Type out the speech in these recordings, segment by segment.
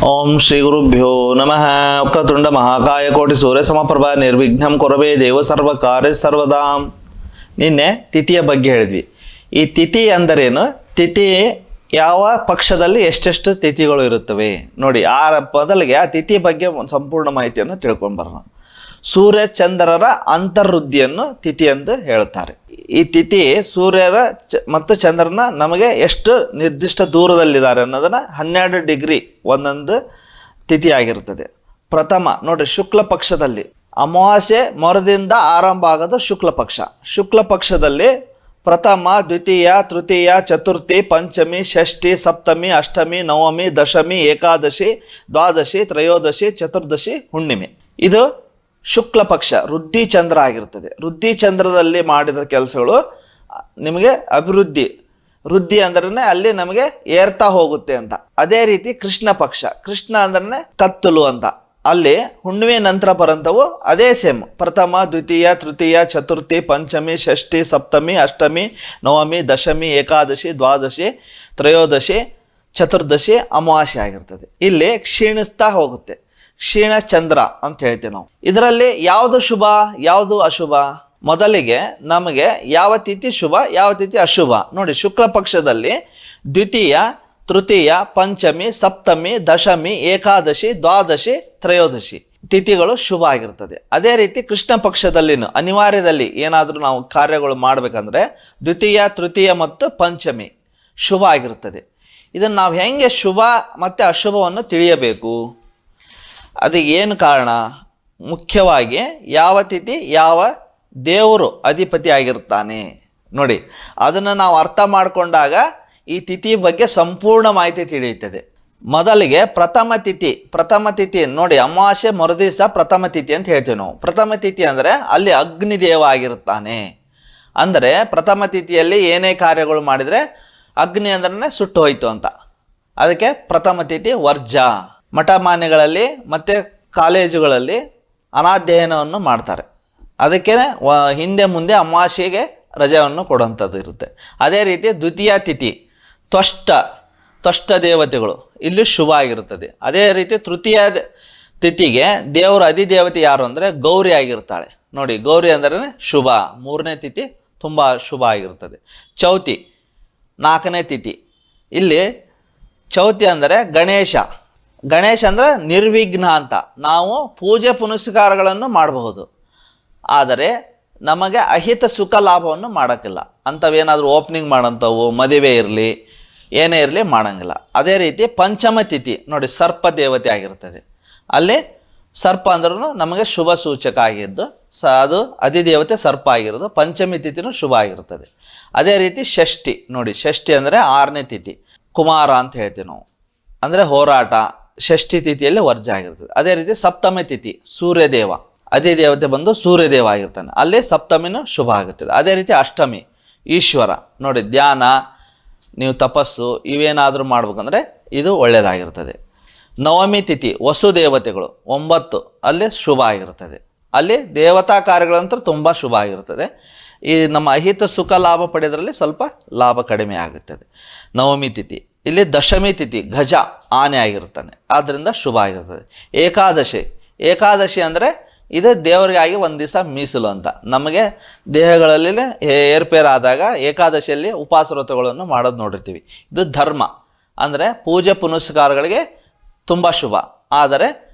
ಓಂ ಶ್ರೀ ಗುರುಭ್ಯೋ ನಮಃ. ವಕ್ರತುಂಡ ಮಹಾಕಾಯ ಕೋಟಿ ಸೂರ್ಯ ಸಮಪ್ರಭಾ ನಿರ್ವಿಘ್ನಂ ಕೊರವೇ ದೇವ ಸರ್ವ ಕಾರ್ಯ ಸರ್ವದಾಂ. ನಿನ್ನೆ ತಿಥಿಯ ಬಗ್ಗೆ ಹೇಳಿದ್ವಿ. ಈ ತಿಥಿ ಅಂದರೇನು, ತಿಥಿ ಯಾವ ಪಕ್ಷದಲ್ಲಿ ಎಷ್ಟೆಷ್ಟು ತಿಥಿಗಳು ಇರುತ್ತವೆ ನೋಡಿ. ಮೊದಲಿಗೆ ಆ ತಿಥಿ ಬಗ್ಗೆ ಸಂಪೂರ್ಣ ಮಾಹಿತಿಯನ್ನು ತಿಳ್ಕೊಂಡು ಬರೋಣ. ಸೂರ್ಯ ಚಂದ್ರರ ಅಂತರ್ವೃದ್ಧಿಯನ್ನು ತಿಥಿ ಎಂದು ಹೇಳುತ್ತಾರೆ. ಈ ತಿಥಿ ಸೂರ್ಯರ ಮತ್ತು ಚಂದ್ರನ ನಮಗೆ ಎಷ್ಟು ನಿರ್ದಿಷ್ಟ ದೂರದಲ್ಲಿದ್ದಾರೆ ಅನ್ನೋದನ್ನು 12 ಡಿಗ್ರಿ ಒಂದೊಂದು ತಿಥಿ ಆಗಿರುತ್ತದೆ. ಪ್ರಥಮ ನೋಡ್ರಿ, ಶುಕ್ಲ ಪಕ್ಷದಲ್ಲಿ ಅಮಾವಾಸ್ಯೆ ಮರುದಿಂದ ಆರಂಭ ಆಗೋದು ಶುಕ್ಲ ಪಕ್ಷ. ಶುಕ್ಲ ಪಕ್ಷದಲ್ಲಿ ಪ್ರಥಮ, ದ್ವಿತೀಯ, ತೃತೀಯ, ಚತುರ್ಥಿ, ಪಂಚಮಿ, ಷಷ್ಠಿ, ಸಪ್ತಮಿ, ಅಷ್ಟಮಿ, ನವಮಿ, ದಶಮಿ, ಏಕಾದಶಿ, ದ್ವಾದಶಿ, ತ್ರಯೋದಶಿ, ಚತುರ್ದಶಿ, ಹುಣ್ಣಿಮೆ. ಇದು ಶುಕ್ಲ ಪಕ್ಷ ವೃದ್ಧಿ ಚಂದ್ರ ಆಗಿರ್ತದೆ. ವೃದ್ಧಿ ಚಂದ್ರದಲ್ಲಿ ಮಾಡಿದ ಕೆಲಸಗಳು ನಿಮಗೆ ಅಭಿವೃದ್ಧಿ, ವೃದ್ಧಿ ಅಂದ್ರೆ ಅಲ್ಲಿ ನಮಗೆ ಏರ್ತಾ ಹೋಗುತ್ತೆ ಅಂತ. ಅದೇ ರೀತಿ ಕೃಷ್ಣ ಪಕ್ಷ, ಕೃಷ್ಣ ಅಂದ್ರೆ ಕತ್ತಲು ಅಂತ. ಅಲ್ಲಿ ಹುಣ್ಣಿಮೆ ನಂತರ ಬರಂತವು ಅದೇ ಸೇಮ್. ಪ್ರಥಮ, ದ್ವಿತೀಯ, ತೃತೀಯ, ಚತುರ್ಥಿ, ಪಂಚಮಿ, ಷಷ್ಠಿ, ಸಪ್ತಮಿ, ಅಷ್ಟಮಿ, ನವಮಿ, ದಶಮಿ, ಏಕಾದಶಿ, ದ್ವಾದಶಿ, ತ್ರಯೋದಶಿ, ಚತುರ್ದಶಿ, ಅಮಾವಾಸ್ಯೆ ಆಗಿರ್ತದೆ. ಇಲ್ಲಿ ಕ್ಷೀಣಿಸ್ತಾ ಹೋಗುತ್ತೆ. ಕ್ಷೀಣ ಚಂದ್ರ ಅಂತ ಹೇಳ್ತೀವಿ ನಾವು. ಇದರಲ್ಲಿ ಯಾವುದು ಶುಭ, ಯಾವುದು ಅಶುಭ? ಮೊದಲಿಗೆ ನಮಗೆ ಯಾವ ತಿಥಿ ಶುಭ, ಯಾವ ತಿಥಿ ಅಶುಭ ನೋಡಿ. ಶುಕ್ಲ ಪಕ್ಷದಲ್ಲಿ ದ್ವಿತೀಯ, ತೃತೀಯ, ಪಂಚಮಿ, ಸಪ್ತಮಿ, ದಶಮಿ, ಏಕಾದಶಿ, ದ್ವಾದಶಿ, ತ್ರಯೋದಶಿ ತಿಥಿಗಳು ಶುಭ ಆಗಿರ್ತದೆ. ಅದೇ ರೀತಿ ಕೃಷ್ಣ ಪಕ್ಷದಲ್ಲಿನೂ ಅನಿವಾರ್ಯದಲ್ಲಿ ಏನಾದರೂ ನಾವು ಕಾರ್ಯಗಳು ಮಾಡಬೇಕಂದ್ರೆ ದ್ವಿತೀಯ, ತೃತೀಯ ಮತ್ತು ಪಂಚಮಿ ಶುಭ ಆಗಿರ್ತದೆ. ಇದನ್ನು ನಾವು ಹೆಂಗೆ ಶುಭ ಮತ್ತು ಅಶುಭವನ್ನು ತಿಳಿಯಬೇಕು? ಅದಕ್ಕೆ ಏನು ಕಾರಣ? ಮುಖ್ಯವಾಗಿ ಯಾವ ತಿಥಿ ಯಾವ ದೇವರು ಅಧಿಪತಿ ಆಗಿರ್ತಾನೆ ನೋಡಿ. ಅದನ್ನು ನಾವು ಅರ್ಥ ಮಾಡಿಕೊಂಡಾಗ ಈ ತಿಥಿ ಬಗ್ಗೆ ಸಂಪೂರ್ಣ ಮಾಹಿತಿ ತಿಳಿಯುತ್ತದೆ. ಮೊದಲಿಗೆ ಪ್ರಥಮ ತಿಥಿ. ಪ್ರಥಮ ತಿಥಿ ನೋಡಿ, ಅಮಾವಾಸ್ಯೆ ಮರುದಿವಸ ಪ್ರಥಮ ತಿಥಿ ಅಂತ ಹೇಳ್ತೀವಿ ನಾವು. ಪ್ರಥಮ ತಿಥಿ ಅಂದರೆ ಅಲ್ಲಿ ಅಗ್ನಿದೇವ ಆಗಿರುತ್ತಾನೆ. ಅಂದರೆ ಪ್ರಥಮ ತಿಥಿಯಲ್ಲಿ ಏನೇ ಕಾರ್ಯಗಳು ಮಾಡಿದರೆ ಅಗ್ನಿ ಅಂದ್ರೆ ಸುಟ್ಟು ಹೋಯ್ತು ಅಂತ. ಅದಕ್ಕೆ ಪ್ರಥಮ ತಿಥಿ ವರ್ಜ. ಮಠ ಮಾನ್ಯಗಳಲ್ಲಿ ಮತ್ತು ಕಾಲೇಜುಗಳಲ್ಲಿ ಅನಾಧ್ಯಯನವನ್ನು ಮಾಡ್ತಾರೆ. ಅದಕ್ಕೆ ಹಿಂದೆ ಮುಂದೆ ಅಮಾವಾಸ್ಯೆಗೆ ರಜೆಯನ್ನು ಕೊಡುವಂಥದ್ದು ಇರುತ್ತೆ. ಅದೇ ರೀತಿ ದ್ವಿತೀಯ ತಿಥಿ ತ್ವಷ್ಟ ದೇವತೆಗಳು ಇಲ್ಲಿ ಶುಭ ಆಗಿರುತ್ತದೆ. ಅದೇ ರೀತಿ ತೃತೀಯ ತಿಥಿಗೆ ದೇವರ ಅಧಿದೇವತೆ ಯಾರು ಅಂದರೆ ಗೌರಿ ಆಗಿರ್ತಾಳೆ ನೋಡಿ. ಗೌರಿ ಅಂದರೆ ಶುಭ. ಮೂರನೇ ತಿಥಿ ತುಂಬ ಶುಭ ಆಗಿರುತ್ತದೆ. ಚೌತಿ 4ನೇ ತಿಥಿ. ಇಲ್ಲಿ ಚೌತಿ ಅಂದರೆ ಗಣೇಶ. ಗಣೇಶ ಅಂದರೆ ನಿರ್ವಿಘ್ನ ಅಂತ. ನಾವು ಪೂಜೆ ಪುನಸ್ಕಾರಗಳನ್ನು ಮಾಡಬಹುದು, ಆದರೆ ನಮಗೆ ಅಹಿತ ಸುಖ ಲಾಭವನ್ನು ಮಾಡೋಕ್ಕಿಲ್ಲ. ಅಂಥವೇನಾದರೂ ಓಪನಿಂಗ್ ಮಾಡೋಂಥವು, ಮದುವೆ ಇರಲಿ ಏನೇ ಇರಲಿ ಮಾಡೋಂಗಿಲ್ಲ. ಅದೇ ರೀತಿ ಪಂಚಮ ತಿಥಿ ನೋಡಿ, ಸರ್ಪ ದೇವತೆ ಆಗಿರ್ತದೆ. ಅಲ್ಲಿ ಸರ್ಪ ಅಂದ್ರೂ ನಮಗೆ ಶುಭ ಸೂಚಕ ಆಗಿದ್ದು ಅದು ಅಧಿದೇವತೆ ಸರ್ಪ ಆಗಿರೋದು. ಪಂಚಮಿ ತಿಥಿನೂ ಶುಭ ಆಗಿರ್ತದೆ. ಅದೇ ರೀತಿ ಷಷ್ಠಿ ನೋಡಿ. ಷಷ್ಠಿ ಅಂದರೆ 6ನೇ ತಿಥಿ, ಕುಮಾರ ಅಂತ ಹೇಳ್ತೀವಿ ನಾವು, ಅಂದರೆ ಹೋರಾಟ. ಷಷ್ಠಿ ತಿಥಿಯಲ್ಲಿ ವರ್ಜ ಆಗಿರ್ತದೆ. ಅದೇ ರೀತಿ ಸಪ್ತಮಿ ತಿಥಿ ಸೂರ್ಯದೇವ, ಅಧಿದೇವತೆ ಬಂದು ಸೂರ್ಯದೇವ ಆಗಿರ್ತಾನೆ. ಅಲ್ಲಿ ಸಪ್ತಮಿನೂ ಶುಭ ಆಗುತ್ತದೆ. ಅದೇ ರೀತಿ ಅಷ್ಟಮಿ ಈಶ್ವರ ನೋಡಿ. ಧ್ಯಾನ, ನೀವು ತಪಸ್ಸು ಇವೇನಾದರೂ ಮಾಡ್ಬೇಕಂದ್ರೆ ಇದು ಒಳ್ಳೆಯದಾಗಿರ್ತದೆ. ನವಮಿ ತಿಥಿ ವಸುದೇವತೆಗಳು 9 ಅಲ್ಲಿ ಶುಭ ಆಗಿರ್ತದೆ. ಅಲ್ಲಿ ದೇವತಾ ಕಾರ್ಯಗಳಂತೂ ತುಂಬ ಶುಭ ಆಗಿರ್ತದೆ. ಈ ನಮ್ಮ ಅಹಿತ ಸುಖ ಲಾಭ ಪಡೆಯೋದ್ರಲ್ಲಿ ಸ್ವಲ್ಪ ಲಾಭ ಕಡಿಮೆ ಆಗುತ್ತದೆ. ನವಮಿ ತಿಥಿ. ಇಲ್ಲಿ ದಶಮಿ ತಿಥಿ ಗಜ ಆನೆ ಆಗಿರ್ತಾನೆ, ಆದ್ದರಿಂದ ಶುಭ ಆಗಿರ್ತದೆ. ಏಕಾದಶಿ ಅಂದರೆ ಇದು ದೇವರಿಗಾಗಿ ಒಂದು ದಿವಸ ಮೀಸಲು ಅಂತ. ನಮಗೆ ದೇಹಗಳಲ್ಲಿ ಏರ್ಪೇರಾದಾಗ ಏಕಾದಶಿಯಲ್ಲಿ ಉಪವಾಸ ವ್ರತಗಳನ್ನು ಮಾಡೋದು ನೋಡಿರ್ತೀವಿ. ಇದು ಧರ್ಮ ಅಂದರೆ ಪೂಜೆ ಪುನಸ್ಕಾರಗಳಿಗೆ ತುಂಬ ಶುಭ, ಆದರೆ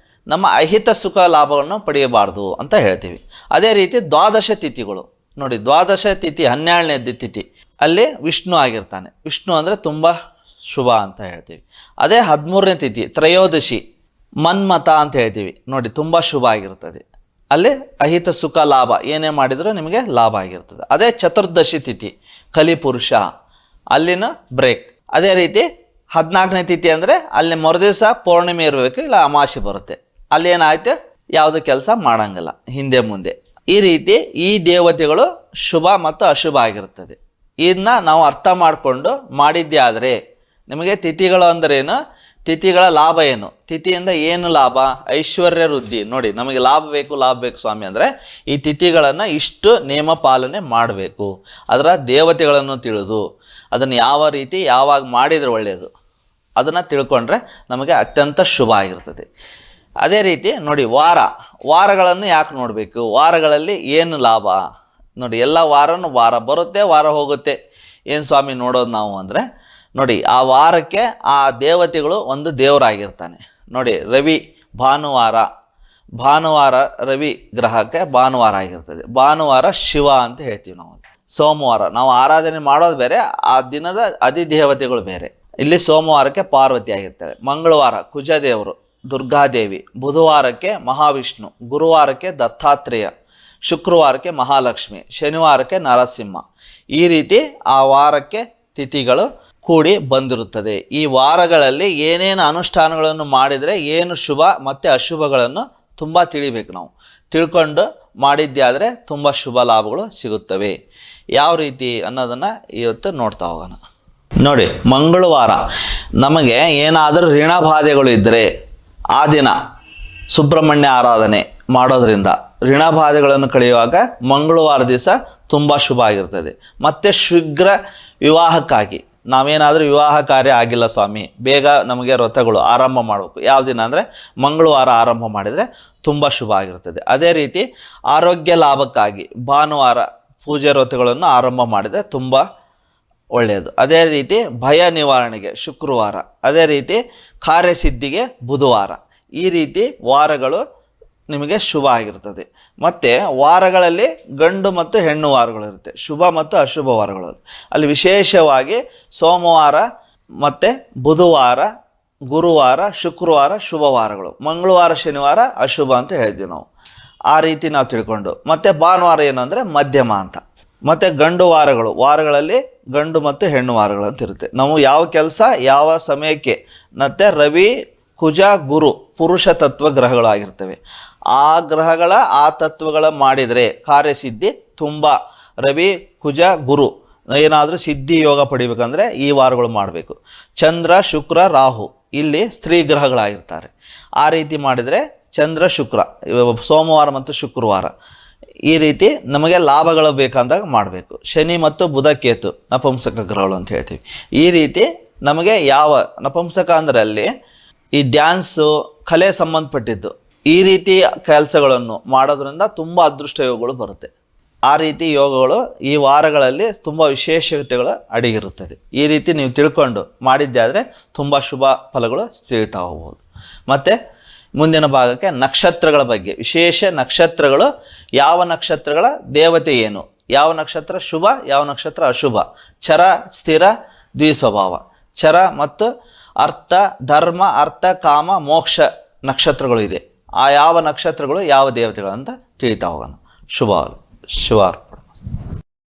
ನಮ್ಮ ಅಹಿತ ಸುಖ ಲಾಭವನ್ನು ಪಡೆಯಬಾರ್ದು ಅಂತ ಹೇಳ್ತೀವಿ. ಅದೇ ರೀತಿ ದ್ವಾದಶ ತಿಥಿಗಳು ನೋಡಿ. ದ್ವಾದಶ ತಿಥಿ 12ನೇ ತಿಥಿ ಅಲ್ಲಿ ವಿಷ್ಣು ಆಗಿರ್ತಾನೆ. ವಿಷ್ಣು ಅಂದರೆ ತುಂಬ ಶುಭ ಅಂತ ಹೇಳ್ತೀವಿ. ಅದೇ 13ನೇ ತಿಥಿ ತ್ರಯೋದಶಿ ಮನ್ಮಥ ಅಂತ ಹೇಳ್ತೀವಿ ನೋಡಿ, ತುಂಬ ಶುಭ ಆಗಿರ್ತದೆ. ಅಲ್ಲಿ ಅಹಿತ ಸುಖ ಲಾಭ ಏನೇ ಮಾಡಿದರೂ ನಿಮಗೆ ಲಾಭ ಆಗಿರ್ತದೆ. ಅದೇ ಚತುರ್ದಶಿ ತಿಥಿ ಕಲಿಪುರುಷ, ಅಲ್ಲಿನ ಬ್ರೇಕ್. ಅದೇ ರೀತಿ 14ನೇ ತಿಥಿ ಅಂದರೆ ಅಲ್ಲಿ ಮರುದಿವಸ ಪೌರ್ಣಿಮೆ ಇರಬೇಕು, ಇಲ್ಲ ಅಮಾವಾಸ್ಯೆ ಬರುತ್ತೆ. ಅಲ್ಲಿ ಏನಾಯ್ತು, ಯಾವುದು ಕೆಲಸ ಮಾಡೋಂಗಿಲ್ಲ ಹಿಂದೆ ಮುಂದೆ. ಈ ರೀತಿ ಈ ದೇವತೆಗಳು ಶುಭ ಮತ್ತು ಅಶುಭ ಆಗಿರುತ್ತದೆ. ಇದನ್ನ ನಾವು ಅರ್ಥ ಮಾಡಿಕೊಂಡು ಮಾಡಿದ್ದೇ ಆದರೆ ನಿಮಗೆ ತಿಥಿಗಳು ಅಂದ್ರೇನು, ತಿಥಿಗಳ ಲಾಭ ಏನು, ತಿಥಿಯಿಂದ ಏನು ಲಾಭ, ಐಶ್ವರ್ಯ ವೃದ್ಧಿ ನೋಡಿ. ನಮಗೆ ಲಾಭ ಬೇಕು ಸ್ವಾಮಿ ಅಂದರೆ ಈ ತಿಥಿಗಳನ್ನು ಇಷ್ಟು ನೇಮ ಪಾಲನೆ ಮಾಡಬೇಕು. ಅದರ ದೇವತೆಗಳನ್ನು ತಿಳಿದು ಅದನ್ನು ಯಾವ ರೀತಿ ಯಾವಾಗ ಮಾಡಿದರೆ ಒಳ್ಳೆಯದು ಅದನ್ನು ತಿಳ್ಕೊಂಡ್ರೆ ನಮಗೆ ಅತ್ಯಂತ ಶುಭ ಆಗಿರ್ತದೆ. ಅದೇ ರೀತಿ ನೋಡಿ, ವಾರಗಳನ್ನು ಯಾಕೆ ನೋಡಬೇಕು, ವಾರಗಳಲ್ಲಿ ಏನು ಲಾಭ ನೋಡಿ. ಎಲ್ಲ ವಾರ ಬರುತ್ತೆ, ವಾರ ಹೋಗುತ್ತೆ. ಏನು ಸ್ವಾಮಿ ನೋಡೋದು ನಾವು ಅಂದರೆ, ನೋಡಿ ಆ ವಾರಕ್ಕೆ ಆ ದೇವತೆಗಳು ಒಂದು ದೇವರಾಗಿರ್ತಾನೆ. ನೋಡಿ ರವಿ ಭಾನುವಾರ ರವಿ ಗ್ರಹಕ್ಕೆ ಭಾನುವಾರ ಆಗಿರ್ತದೆ. ಭಾನುವಾರ ಶಿವ ಅಂತ ಹೇಳ್ತೀವಿ ನಾವು. ಸೋಮವಾರ ನಾವು ಆರಾಧನೆ ಮಾಡೋದು ಬೇರೆ, ಆ ದಿನದ ಅಧಿದೇವತೆಗಳು ಬೇರೆ. ಇಲ್ಲಿ ಸೋಮವಾರಕ್ಕೆ ಪಾರ್ವತಿ ಆಗಿರ್ತಾಳೆ, ಮಂಗಳವಾರ ಕುಜದೇವರು ದುರ್ಗಾದೇವಿ, ಬುಧವಾರಕ್ಕೆ ಮಹಾವಿಷ್ಣು, ಗುರುವಾರಕ್ಕೆ ದತ್ತಾತ್ರೇಯ, ಶುಕ್ರವಾರಕ್ಕೆ ಮಹಾಲಕ್ಷ್ಮಿ, ಶನಿವಾರಕ್ಕೆ ನರಸಿಂಹ. ಈ ರೀತಿ ಆ ವಾರಕ್ಕೆ ತಿಥಿಗಳು ಕೂಡಿ ಬಂದಿರುತ್ತದೆ. ಈ ವಾರಗಳಲ್ಲಿ ಏನೇನು ಅನುಷ್ಠಾನಗಳನ್ನು ಮಾಡಿದರೆ ಏನು ಶುಭ ಮತ್ತು ಅಶುಭಗಳನ್ನು ತುಂಬ ತಿಳಿಬೇಕು. ನಾವು ತಿಳ್ಕೊಂಡು ಮಾಡಿದ್ದೇ ಆದರೆ ತುಂಬ ಶುಭ ಲಾಭಗಳು ಸಿಗುತ್ತವೆ. ಯಾವ ರೀತಿ ಅನ್ನೋದನ್ನು ಇವತ್ತು ನೋಡ್ತಾ ಹೋಗೋಣ. ನೋಡಿ, ಮಂಗಳವಾರ ನಮಗೆ ಏನಾದರೂ ಋಣಬಾಧೆಗಳು ಇದ್ದರೆ ಆ ದಿನ ಸುಬ್ರಹ್ಮಣ್ಯ ಆರಾಧನೆ ಮಾಡೋದ್ರಿಂದ ಋಣಬಾಧೆಗಳನ್ನು ಕಳೆಯುವಾಗ ಮಂಗಳವಾರ ದಿವಸ ತುಂಬ ಶುಭ ಆಗಿರ್ತದೆ. ಮತ್ತು ಶೀಘ್ರ ವಿವಾಹಕ್ಕಾಗಿ ನಾವೇನಾದರೂ ವಿವಾಹ ಕಾರ್ಯ ಆಗಿಲ್ಲ ಸ್ವಾಮಿ, ಬೇಗ ನಮಗೆ ವ್ರತಗಳು ಆರಂಭ ಮಾಡಬೇಕು. ಯಾವ ದಿನ ಅಂದರೆ ಮಂಗಳವಾರ ಆರಂಭ ಮಾಡಿದರೆ ತುಂಬ ಶುಭ ಆಗಿರ್ತದೆ. ಅದೇ ರೀತಿ ಆರೋಗ್ಯ ಲಾಭಕ್ಕಾಗಿ ಭಾನುವಾರ ಪೂಜೆ ವ್ರತಗಳನ್ನು ಆರಂಭ ಮಾಡಿದರೆ ತುಂಬ ಒಳ್ಳೆಯದು. ಅದೇ ರೀತಿ ಭಯ ನಿವಾರಣೆಗೆ ಶುಕ್ರವಾರ, ಅದೇ ರೀತಿ ಕಾರ್ಯಸಿದ್ಧಿಗೆ ಬುಧವಾರ. ಈ ರೀತಿ ವಾರಗಳು ನಿಮಗೆ ಶುಭ ಆಗಿರ್ತದೆ. ಮತ್ತು ವಾರಗಳಲ್ಲಿ ಗಂಡು ಮತ್ತು ಹೆಣ್ಣು ವಾರಗಳಿರುತ್ತೆ, ಶುಭ ಮತ್ತು ಅಶುಭ ವಾರಗಳು. ಅಲ್ಲಿ ವಿಶೇಷವಾಗಿ ಸೋಮವಾರ ಮತ್ತು ಬುಧವಾರ, ಗುರುವಾರ, ಶುಕ್ರವಾರ ಶುಭ ವಾರಗಳು, ಮಂಗಳವಾರ ಶನಿವಾರ ಅಶುಭ ಅಂತ ಹೇಳ್ತೀವಿ ನಾವು. ಆ ರೀತಿ ನಾವು ತಿಳ್ಕೊಂಡು, ಮತ್ತು ಭಾನುವಾರ ಏನು ಅಂದರೆ ಮಧ್ಯಮ ಅಂತ. ಮತ್ತು ಗಂಡು ವಾರಗಳಲ್ಲಿ ಗಂಡು ಮತ್ತು ಹೆಣ್ಣು ವಾರಗಳು ಅಂತ ಇರುತ್ತೆ. ನಾವು ಯಾವ ಕೆಲಸ ಯಾವ ಸಮಯಕ್ಕೆ, ಮತ್ತು ರವಿ ಕುಜ ಗುರು ಪುರುಷ ತತ್ವ ಗ್ರಹಗಳಾಗಿರ್ತವೆ. ಆ ಗ್ರಹಗಳ ಆ ತತ್ವಗಳ ಮಾಡಿದರೆ ಕಾರ್ಯಸಿದ್ಧಿ ತುಂಬ. ರವಿ ಕುಜ ಗುರು ಏನಾದರೂ ಸಿದ್ಧಿ ಯೋಗ ಪಡಿಬೇಕಂದ್ರೆ ಈ ವಾರಗಳು ಮಾಡಬೇಕು. ಚಂದ್ರ ಶುಕ್ರ ರಾಹು ಇಲ್ಲಿ ಸ್ತ್ರೀ ಗ್ರಹಗಳಾಗಿರ್ತಾರೆ. ಆ ರೀತಿ ಮಾಡಿದರೆ ಚಂದ್ರ ಶುಕ್ರ ಸೋಮವಾರ ಮತ್ತು ಶುಕ್ರವಾರ ಈ ರೀತಿ ನಮಗೆ ಲಾಭಗಳು ಬೇಕಂದಾಗ ಮಾಡಬೇಕು. ಶನಿ ಮತ್ತು ಬುಧ ಕೇತು ನಪುಂಸಕ ಗ್ರಹಗಳು ಅಂತ ಹೇಳ್ತೀವಿ. ಈ ರೀತಿ ನಮಗೆ ಯಾವ ನಪುಂಸಕ ಅಂದರೆ ಅಲ್ಲಿ ಈ ಡ್ಯಾನ್ಸು ಕಲೆ ಸಂಬಂಧಪಟ್ಟಿದ್ದು ಈ ರೀತಿ ಕೆಲಸಗಳನ್ನು ಮಾಡೋದ್ರಿಂದ ತುಂಬ ಅದೃಷ್ಟ ಯೋಗಗಳು ಬರುತ್ತೆ. ಆ ರೀತಿ ಯೋಗಗಳು ಈ ವಾರಗಳಲ್ಲಿ ತುಂಬ ವಿಶೇಷತೆಗಳು ಅಡಗಿರುತ್ತದೆ. ಈ ರೀತಿ ನೀವು ತಿಳ್ಕೊಂಡು ಮಾಡಿದ್ದೆ ಆದರೆ ತುಂಬ ಶುಭ ಫಲಗಳು ಸಿಗ್ತಾ ಹೋಗ್ಬೋದು. ಮತ್ತು ಮುಂದಿನ ಭಾಗಕ್ಕೆ ನಕ್ಷತ್ರಗಳ ಬಗ್ಗೆ ವಿಶೇಷ ನಕ್ಷತ್ರಗಳು, ಯಾವ ನಕ್ಷತ್ರಗಳ ದೇವತೆ ಏನು, ಯಾವ ನಕ್ಷತ್ರ ಶುಭ ಯಾವ ನಕ್ಷತ್ರ ಅಶುಭ, ಚರ ಸ್ಥಿರ ದ್ವಿಸ್ವಭಾವ, ಚರ ಮತ್ತು ಅರ್ಥ ಧರ್ಮ ಅರ್ಥ ಕಾಮ ಮೋಕ್ಷ ನಕ್ಷತ್ರಗಳು ಇದೆ. ಆ ಯಾವ ನಕ್ಷತ್ರಗಳು ಯಾವ ದೇವತೆಗಳು ಅಂತ ತಿಳಿತಾ ಹೋಗೋಣ. ಶುಭ